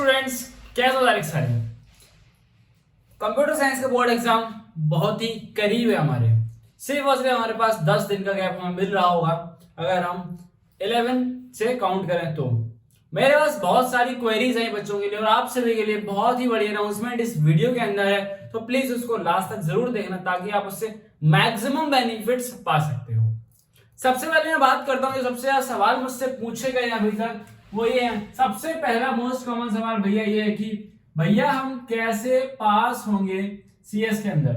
Students, कैसे हो तारिक सारे। कंप्यूटर साइंस का बोर्ड एग्जाम बहुत ही करीब है हमारे। सिर्फ और सिर्फ हमारे पास 10 दिन का गैप हमें मिल रहा होगा अगर हम 11 से काउंट करें तो। मेरे पास बहुत सारी क्वेरीज हैं बच्चों के लिए और आप सभी के लिए बहुत ही बड़ी अनाउंसमेंट इस वीडियो के अंदर है, तो प्लीज उसको लास्ट तक जरूर देखना ताकि आप उससे मैक्सिमम बेनिफिट्स पा सकते हो। सबसे पहले मैं बात करता हूँ जो सबसे ज्यादा सवाल मुझसे पूछे गए अभी तक वो ये है। सबसे पहला मोस्ट कॉमन सवाल भैया ये है कि भैया हम कैसे पास होंगे सीएस के अंदर।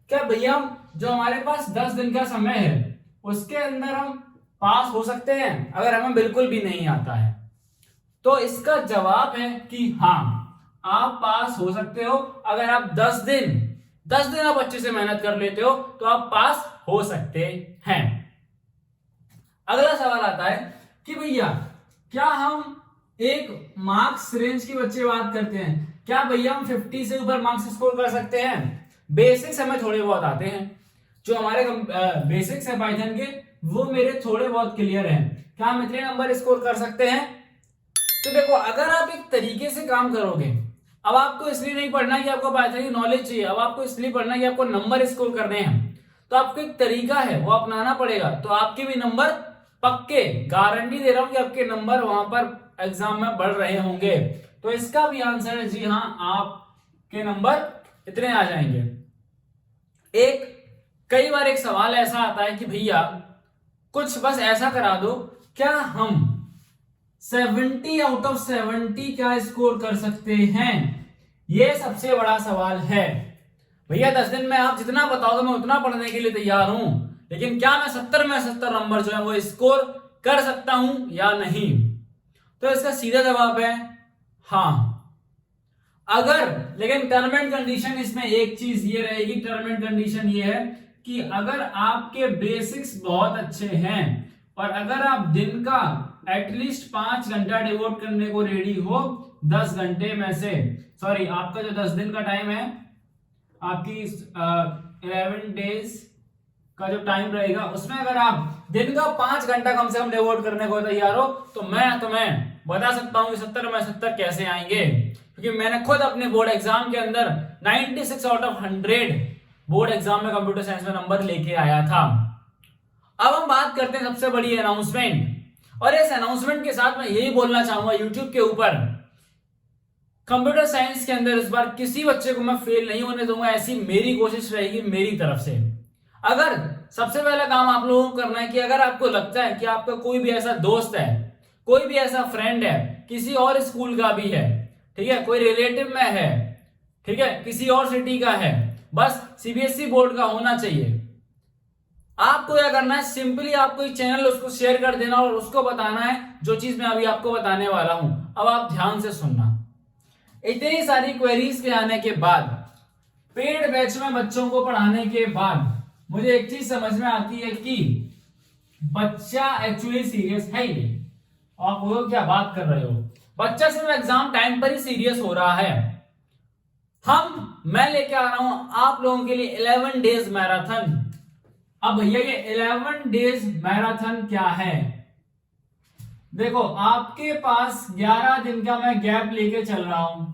क्या भैया हम जो हमारे पास 10 दिन का समय है उसके अंदर हम पास हो सकते हैं अगर हमें बिल्कुल भी नहीं आता है? तो इसका जवाब है कि हाँ, आप पास हो सकते हो। अगर आप 10 दिन आप अच्छे से मेहनत कर लेते हो तो आप पास हो सकते हैं। अगला सवाल आता है कि भैया क्या हम एक मार्क्स रेंज की बच्चे बात करते हैं, क्या भैया हम 50 से ऊपर मार्क्स स्कोर कर सकते हैं? बेसिक्स हमें थोड़े बहुत आते हैं, जो हमारे बेसिक्स है पाइथन के वो मेरे थोड़े बहुत क्लियर हैं। क्या हम इतने नंबर स्कोर कर सकते हैं? तो देखो, अगर आप एक तरीके से काम करोगे, अब आपको इसलिए नहीं पढ़ना कि आपको पाइथन की नॉलेज चाहिए, अब आपको इसलिए पढ़ना कि आपको नंबर स्कोर करने हैं, तो आपको एक तरीका है वो अपनाना पड़ेगा, तो आपके भी नंबर पक्के, गारंटी दे रहा हूं कि आपके नंबर वहां पर एग्जाम में बढ़ रहे होंगे। तो इसका भी आंसर है जी हाँ, आपके नंबर इतने आ जाएंगे। कई बार एक सवाल ऐसा आता है कि भैया कुछ बस ऐसा करा दो, क्या हम 70 आउट ऑफ 70 क्या स्कोर कर सकते हैं? यह सबसे बड़ा सवाल है। भैया 10 दिन में आप जितना बताओगे मैं उतना पढ़ने के लिए तैयार हूं, लेकिन क्या मैं 70 में 70 नंबर जो है वो स्कोर कर सकता हूं या नहीं? तो इसका सीधा जवाब है हाँ। लेकिन टर्म एंड कंडीशन इसमें एक चीज ये रहेगी, टर्म एंड कंडीशन ये है कि अगर आपके बेसिक्स बहुत अच्छे हैं और अगर आप दिन का एटलीस्ट 5 घंटा डिवोट करने को रेडी हो 10 घंटे में से, सॉरी आपका जो 10 दिन का टाइम है, आपकी 11 डेज का जो टाइम रहेगा उसमें अगर आप दिन का 5 घंटा कम से कम डिवोट करने को तैयार हो तो मैं तुम्हें बता सकता हूं कि 70 में 70 कैसे आएंगे, क्योंकि मैंने खुद अपने बोर्ड एग्जाम के अंदर 96 आउट ऑफ 100 बोर्ड एग्जाम में कंप्यूटर साइंस में नंबर लेके आया था। अब हम बात करते हैं सबसे बड़ी अनाउंसमेंट, और इस अनाउंसमेंट के साथ मैं यही बोलना चाहूंगा यूट्यूब के ऊपर, कंप्यूटर साइंस के अंदर इस बार किसी बच्चे को मैं फेल नहीं होने दूंगा, ऐसी मेरी कोशिश रहेगी मेरी तरफ से। अगर सबसे पहला काम आप लोगों को करना है कि अगर आपको लगता है कि आपका कोई भी ऐसा दोस्त है, कोई भी ऐसा फ्रेंड है, किसी और स्कूल का भी है, ठीक है, कोई रिलेटिव में है, ठीक है, किसी और सिटी का है, बस सीबीएसई बोर्ड का होना चाहिए, आपको क्या करना है, सिंपली आपको एक चैनल उसको शेयर कर देना और उसको बताना है जो चीज मैं अभी आपको बताने वाला हूं। अब आप ध्यान से सुनना। इतनी सारी क्वेरीज के आने के बाद, पेड बैच में बच्चों को पढ़ाने के बाद मुझे एक चीज समझ में आती है कि बच्चा एक्चुअली सीरियस है ही नहीं। आप वो क्या बात कर रहे हो, बच्चा सिर्फ एग्जाम टाइम पर ही सीरियस हो रहा है। मैं लेके आ रहा हूं आप लोगों के लिए 11 डेज मैराथन। अब भैया ये 11 डेज मैराथन क्या है? देखो, आपके पास 11 दिन का मैं गैप लेके चल रहा हूं।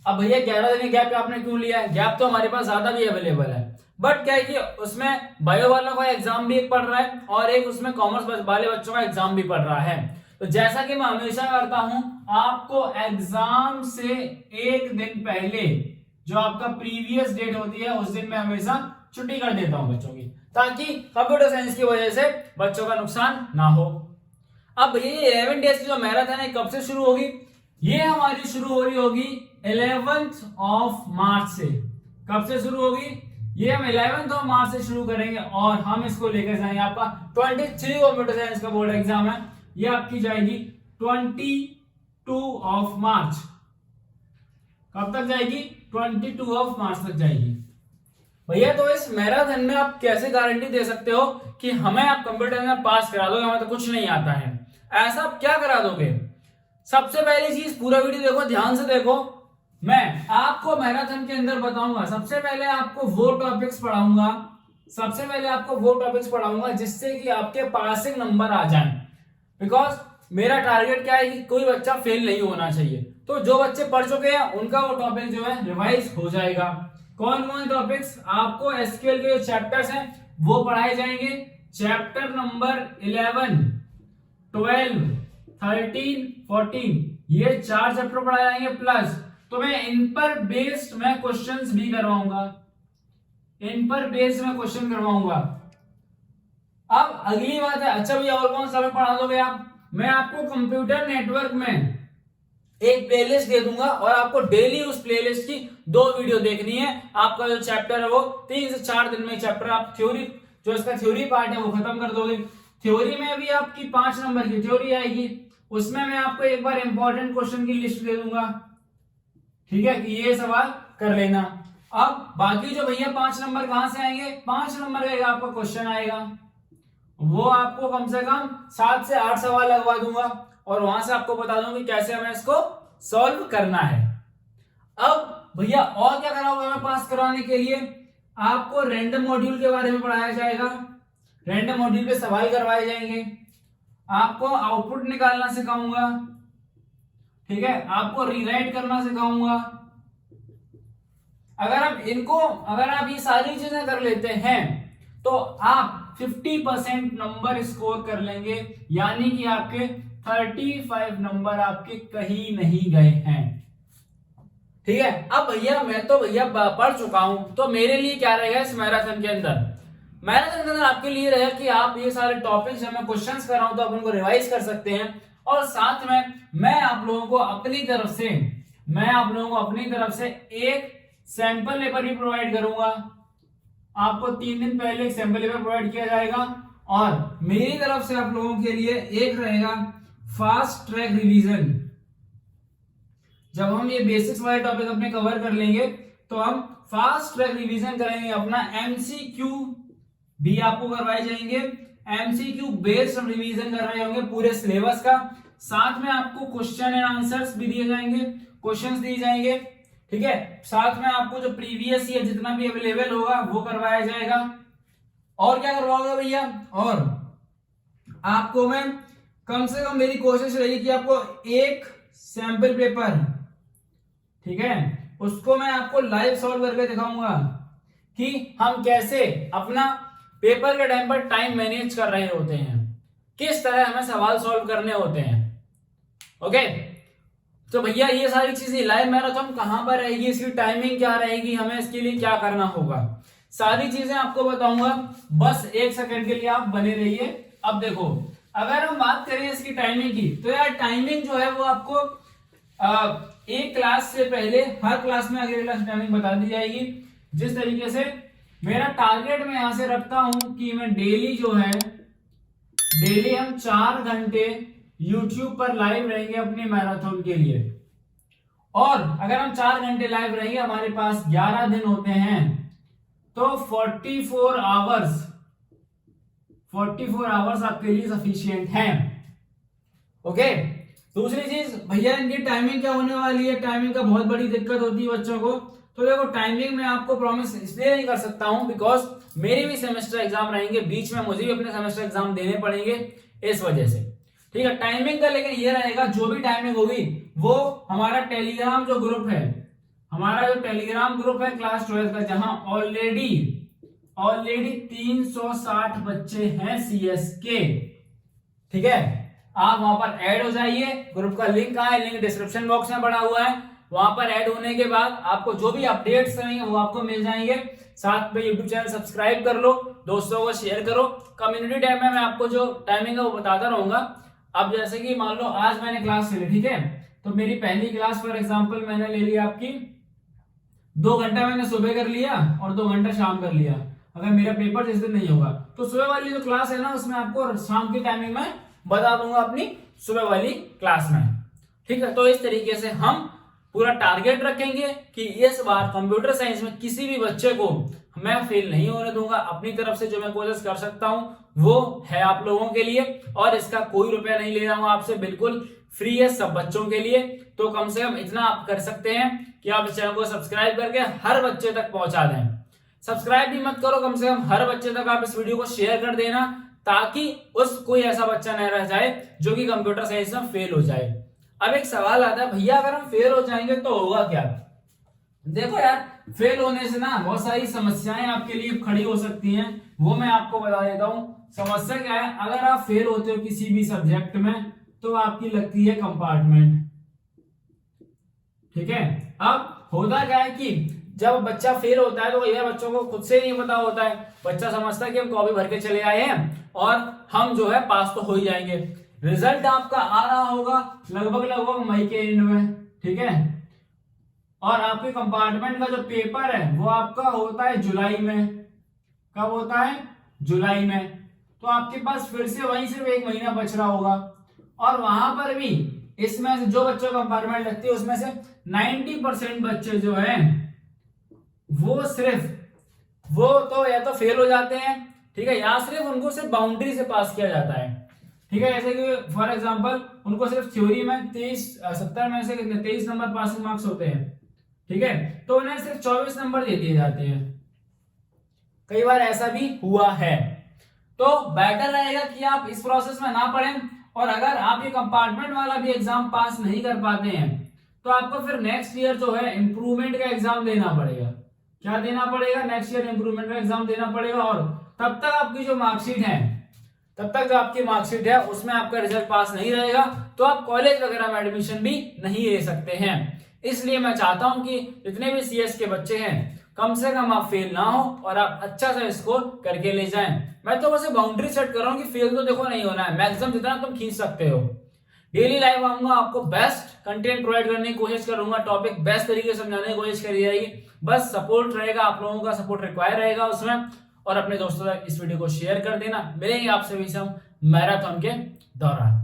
अब भैया 11 दिन का गैप आपने क्यों लिया है? गैप तो हमारे पास ज्यादा भी अवेलेबल है, बट क्या है कि उसमें बायो वालों का एग्जाम भी एक पढ़ रहा है और एक उसमें कॉमर्स वाले बच्चों का एग्जाम भी पढ़ रहा है। तो जैसा कि मैं हमेशा करता हूं, आपको एग्जाम से एक दिन पहले जो आपका प्रीवियस डेट होती है उस दिन मैं हमेशा छुट्टी कर देता हूं बच्चों की, ताकि कंप्यूटर साइंस की वजह से बच्चों का नुकसान ना हो। अब ये 11 डेज की जो मैराथन है कब से शुरू होगी? ये हमारी शुरू हो रही होगी 11th ऑफ मार्च से। कब से शुरू होगी? ये हम 11th ऑफ मार्च से शुरू करेंगे और हम इसको लेकर जाएंगे, आपका 23 कंप्यूटर साइंस का बोर्ड एग्जाम है, ये आपकी जाएगी 22 ऑफ मार्च। कब तक जाएगी? 22 ऑफ मार्च तक जाएगी। भैया तो इस मैराथन में आप कैसे गारंटी दे सकते हो कि हमें आप कंप्यूटर में पास करा दोगे, हमें तो कुछ नहीं आता है? ऐसा आप क्या करा दोगे? सबसे पहली चीज, पूरा वीडियो देखो, ध्यान से देखो, मैं आपको मैराथन के अंदर बताऊंगा। सबसे पहले आपको वो टॉपिक्स पढ़ाऊंगा जिससे कि आपके पासिंग नंबर आ जाएं, बिकॉज मेरा टारगेट क्या है कि कोई बच्चा फेल नहीं होना चाहिए। तो जो बच्चे पढ़ चुके हैं उनका वो टॉपिक जो है रिवाइज हो जाएगा। कौन कौन टॉपिक्स आपको एसक्यूएल के जो चैप्टर्स हैं वो पढ़ाए जाएंगे? चैप्टर नंबर 11, 12, 13, 14 ये 4 चैप्टर पढ़ाए जाएंगे। प्लस तो मैं इन पर बेस्ड मैं क्वेश्चंस भी करवाऊंगा, इन पर बेस्ड मैं क्वेश्चन करवाऊंगा। अब अगली बात है, अच्छा भैया और कौन सा पढ़ा दोगे आप? मैं आपको कंप्यूटर नेटवर्क में एक प्लेलिस्ट दे दूंगा और आपको डेली उस प्लेलिस्ट की 2 वीडियो देखनी है। आपका जो चैप्टर है वो 3 से 4 दिन में चैप्टर आप थ्योरी जो इसका थ्योरी पार्ट है वो खत्म कर दोगे। थ्योरी में भी आपकी 5 नंबर की थ्योरी आएगी, उसमें मैं आपको एक बार इंपॉर्टेंट क्वेश्चन की लिस्ट दे दूंगा, ठीक है, कि ये सवाल कर लेना। अब बाकी जो भैया 5 नंबर कहां से आएंगे? 5 नंबर का आपका क्वेश्चन आएगा, वो आपको कम से कम 7 से 8 सवाल लगवा दूंगा और वहां से आपको बता दूंगी कैसे हमें इसको सॉल्व करना है। अब भैया और क्या कराओगे हमें पास करवाने के लिए? आपको रैंडम मॉड्यूल के बारे में पढ़ाया जाएगा, रैंडम मॉड्यूल पे सवाल करवाए जाएंगे, आपको आउटपुट निकालना सिखाऊंगा, ठीक है, आपको रीराइट करना सिखाऊंगा। अगर आप ये सारी चीजें कर लेते हैं तो आप 50% नंबर स्कोर कर लेंगे, यानी कि आपके 35 नंबर आपके कहीं नहीं गए हैं, ठीक है। अब भैया मैं तो भैया पढ़ चुका हूं, तो मेरे लिए क्या रहेगा इस मैराथन के अंदर? मैराथन के अंदर आपके लिए रहेगा कि आप ये सारे टॉपिक्स मैं क्वेश्चंस कर रहा हूं तो आप उनको रिवाइज कर सकते हैं, और साथ में मैं आप लोगों को अपनी तरफ से एक सैंपल पेपर भी प्रोवाइड करूंगा। आपको 3 दिन पहले एक सैंपल पेपर प्रोवाइड किया जाएगा और मेरी तरफ से आप लोगों के लिए एक रहेगा फास्ट ट्रैक रिवीजन। जब हम ये बेसिक्स वाले टॉपिक अपने कवर कर लेंगे तो हम फास्ट ट्रैक रिवीजन करेंगे, अपना एमसीक्यू भी आपको करवाए जाएंगे, एमसीक्यू बेस्ड हम रिवीजन कर रहे होंगे पूरे सिलेबस का। साथ में आपको क्वेश्चन एंड आंसर्स भी दिए जाएंगे, क्वेश्चंस दिए जाएंगे, ठीक है। साथ में आपको जो प्रीवियस ईयर जितना भी अवेलेबल होगा वो करवाया जाएगा। और क्या करवाओगे भैया? और आपको मैं कम से कम मेरी कोशिश रहेगी कि आपको एक सैंपल पेपर, ठीक है, उसको मैं आपको लाइव सॉल्व करके दिखाऊंगा कि हम कैसे अपना पेपर के टाइम पर टाइम मैनेज कर रहे होते हैं, किस तरह हमें सवाल सॉल्व करने होते हैं। ओके, तो भैया ये सारी चीजें लाइव मैराथन कहां पर रहेगी, इसकी टाइमिंग क्या रहेगी, हमें इसके लिए क्या करना होगा, सारी चीजें आपको बताऊंगा। बस 1 सेकंड के लिए आप बने रहिए। अब देखो, अगर हम बात करें इसकी टाइमिंग की, तो यार टाइमिंग जो है वो आपको एक क्लास से पहले हर क्लास में अगले क्लास टाइमिंग बता दी जाएगी। जिस तरीके से मेरा टारगेट मैं यहां से रखता हूं कि मैं डेली हम 4 घंटे YouTube पर लाइव रहेंगे अपने मैराथन के लिए, और अगर हम 4 घंटे लाइव रहेंगे, हमारे पास 11 दिन होते हैं, तो 44 आवर्स आपके लिए सफिशिएंट हैं। ओके, दूसरी चीज भैया इनकी टाइमिंग क्या होने वाली है? टाइमिंग का बहुत बड़ी दिक्कत होती है बच्चों को, तो देखो टाइमिंग में आपको प्रॉमिस इसलिए नहीं कर सकता हूं बिकॉज मेरे भी सेमेस्टर एग्जाम रहेंगे, बीच में मुझे भी अपने सेमेस्टर एग्जाम देने पड़ेंगे, इस वजह से, ठीक है। टाइमिंग का लेकिन ये रहेगा, जो भी टाइमिंग होगी वो हमारा टेलीग्राम जो ग्रुप है, हमारा जो टेलीग्राम ग्रुप है क्लास 12 का, जहां ऑलरेडी 360 बच्चे हैं सीएस के, ठीक है। आप वहां पर ऐड हो जाइए, ग्रुप का लिंक है, लिंक डिस्क्रिप्शन बॉक्स में पड़ा हुआ है, वहां पर ऐड होने के बाद आपको जो भी अपडेट्स रहेंगे वो आपको मिल जाएंगे। साथ में यूट्यूब चैनल सब्सक्राइब कर लो, दोस्तों को शेयर करो, कम्युनिटी टैब में मैं आपको जो टाइमिंग है वो बताता रहूंगा। अब जैसे कि मान लो आज मैंने क्लास ले ली, ठीक है, तो मेरी पहली क्लास फॉर एग्जांपल मैंने ले लिया आपकी 2 घंटा मैंने सुबह कर लिया और 2 घंटा शाम कर लिया। अगर मेरा पेपर जिस दिन नहीं होगा तो सुबह वाली जो क्लास है ना उसमें आपको शाम की टाइमिंग में बता दूंगा अपनी सुबह वाली क्लास में, ठीक है। तो इस तरीके से हम पूरा टारगेट रखेंगे कि इस बार कंप्यूटर साइंस में किसी भी बच्चे को मैं फेल नहीं होने दूंगा। अपनी तरफ से जो मैं कोशिश कर सकता हूं वो है आप लोगों के लिए, और इसका कोई रुपया नहीं ले रहा हूं आपसे, बिल्कुल फ्री है सब बच्चों के लिए। तो कम से कम इतना आप कर सकते हैं कि आप इस चैनल को सब्सक्राइब करके हर बच्चे तक पहुंचा दें। सब्सक्राइब भी मत करो, कम से कम हर बच्चे तक आप इस वीडियो को शेयर कर देना, ताकि कोई ऐसा बच्चा न रह जाए जो कि कंप्यूटर साइंस में फेल हो जाए। अब एक सवाल आता है, भैया अगर हम फेल हो जाएंगे तो होगा क्या? देखो यार, फेल होने से ना बहुत सारी समस्याएं आपके लिए खड़ी हो सकती हैं, वो मैं आपको बता देता हूं। समस्या क्या है, अगर आप फेल होते हो किसी भी सब्जेक्ट में तो आपकी लगती है कंपार्टमेंट, ठीक है। अब होता क्या है कि जब बच्चा फेल होता है तो कई बार बच्चों को खुद से नहीं पता होता है, बच्चा समझता है कि हम कॉपी भर के चले आए हैं और हम जो है पास तो हो ही जाएंगे। रिजल्ट आपका आ रहा होगा लगभग मई के एंड में, ठीक है, और आपके कंपार्टमेंट का जो पेपर है वो आपका होता है जुलाई में। कब होता है? जुलाई में। तो आपके पास फिर से वहीं सिर्फ 1 महीना बच रहा होगा, और वहां पर भी इसमें से जो बच्चों कंपार्टमेंट लगती है उसमें से 90% बच्चे जो हैं वो तो या तो फेल हो जाते हैं, ठीक है, या सिर्फ उनको सिर्फ बाउंड्री से पास किया जाता है, ठीक है। जैसे कि फॉर एग्जांपल उनको सिर्फ थ्योरी में 70 में से कितने 23 नंबर पासिंग मार्क्स होते हैं, ठीक है, तो उन्हें सिर्फ 24 नंबर दे दिए जाते हैं। कई बार ऐसा भी हुआ है। तो बेटर रहेगा कि आप इस प्रोसेस में ना पढ़ें, और अगर आप ये कंपार्टमेंट वाला भी एग्जाम पास नहीं कर पाते हैं तो आपको फिर नेक्स्ट ईयर जो है इंप्रूवमेंट का एग्जाम देना पड़ेगा। क्या देना पड़ेगा? नेक्स्ट ईयर इंप्रूवमेंट का एग्जाम देना पड़ेगा, और तब तक आपकी जो मार्कशीट है उसमें आपका रिजल्ट पास नहीं रहेगा तो आप कॉलेज वगैरह में एडमिशन भी नहीं ले सकते हैं। इसलिए मैं चाहता हूं कि जितने भी सीएस के बच्चे हैं कम से कम आप फेल ना हो और आप अच्छा सा स्कोर करके ले जाएं। मैं तो वैसे बाउंड्री सेट कर रहा हूं कि फेल तो देखो नहीं होना है, मैक्सिमम जितना तुम खींच सकते हो। डेली लाइव आऊंगा, आपको बेस्ट कंटेंट प्रोवाइड करने की कोशिश करूंगा, टॉपिक बेस्ट तरीके से समझाने की कोशिश करी जाएगी। बस सपोर्ट रहेगा, आप लोगों का सपोर्ट रिक्वायर रहेगा उसमें, और अपने दोस्तों तक इस वीडियो को शेयर कर देना। मिलेंगे आपसे भी हम मैराथन के दौरान।